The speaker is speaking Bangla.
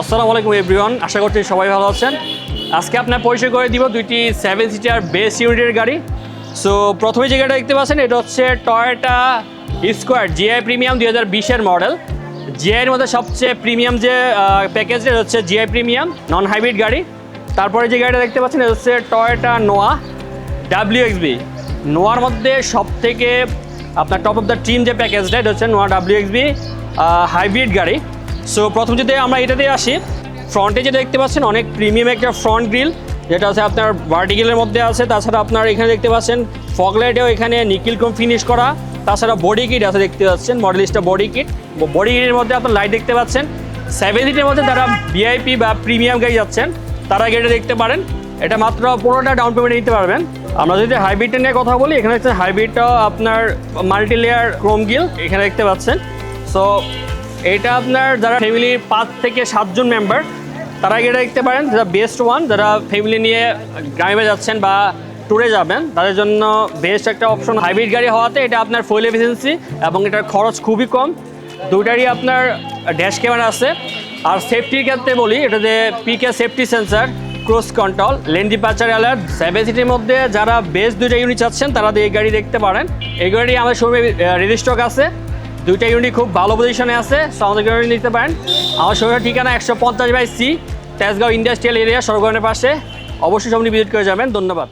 আসসালামু আলাইকুম এভরিওয়ান, আশা করছি সবাই ভালো আছেন। আজকে আপনার পরিচয় করে দিব দুইটি 7 সিটার বেস ইউনিটের গাড়ি। সো প্রথমে যে গাড়িটা দেখতে পাচ্ছেন এটা হচ্ছে টয়োটা স্কোয়ার জিআই প্রিমিয়াম 2020-এর মডেল। জিআইয়ের মধ্যে সবচেয়ে প্রিমিয়াম যে প্যাকেজটা হচ্ছে জিআই প্রিমিয়াম নন হাইব্রিড গাড়ি। তারপরে যে গাড়িটা দেখতে পাচ্ছেন এটা হচ্ছে টয়োটা নোয়া WXB। নোয়ার মধ্যে সবথেকে আপনার টপ অফ দ্য ট্রিম যে প্যাকেজটা এটা হচ্ছে নোয়া WXB হাইব্রিড গাড়ি। সো প্রথম যদি আমরা এটাতে আসি, ফ্রন্টে যেটা দেখতে পাচ্ছেন অনেক প্রিমিয়াম একটা ফ্রন্ট গ্রিল, যেটা আছে আপনার ভার্টিক্যালের মধ্যে আছে। তাছাড়া আপনার এখানে দেখতে পাচ্ছেন ফগ লাইটেও এখানে নিকেল ক্রোম ফিনিশ করা। তাছাড়া বডি কিট আছে দেখতে পাচ্ছেন, মডেলিস্টা বডি কিটের মধ্যে আপনার লাইট দেখতে পাচ্ছেন। 7 সিটের মধ্যে যারা ভিআইপি বা প্রিমিয়াম গাড়ি যাচ্ছেন তারা গাড়িটা দেখতে পারেন। এটা মাত্র 15টা ডাউন পেমেন্টে নিতে পারবেন। আমরা যদি হাইব্রিডটা নিয়ে কথা বলি, এখানে হচ্ছে হাইব্রিডটাও আপনার মাল্টি লেয়ার ক্রোম গ্রিল এখানে দেখতে পাচ্ছেন। সো এটা আপনার যারা ফ্যামিলির 5 থেকে 7 জন মেম্বার তারা এটা দেখতে পারেন, যারা বেস্ট ওয়ান, যারা ফ্যামিলি নিয়ে গ্রামে যাচ্ছেন বা ট্যুরে যাবেন তাদের জন্য বেস্ট একটা অপশন। হাইব্রিড গাড়ি হওয়াতে এটা আপনার ফুয়েল এফিসিয়েন্সি এবং এটার খরচ খুবই কম। দুইটারই আপনার ড্যাশ ক্যামেরা আছে। আর সেফটির ক্ষেত্রে বলি, এটাতে পিকে safety sensor, cruise control, lane departure alert. 7 সিটির মধ্যে যারা বেস্ট দুইটা ইউনিট চাচ্ছেন তারা এই গাড়ি দেখতে পারেন। এই গাড়ি আমাদের শোরুমে রেডি স্টক আছে, দুইটা ইউনিট খুব ভালো পজিশনে আছে। সো আমাদের গাড়ি নিতে পারেন। আমার শোরুমের ঠিকানা 150/C, তেজগাঁও ইন্ডাস্ট্রিয়াল এরিয়া, সরগনের পাশে। অবশ্যই সামনে ভিজিট করে যাবেন। ধন্যবাদ।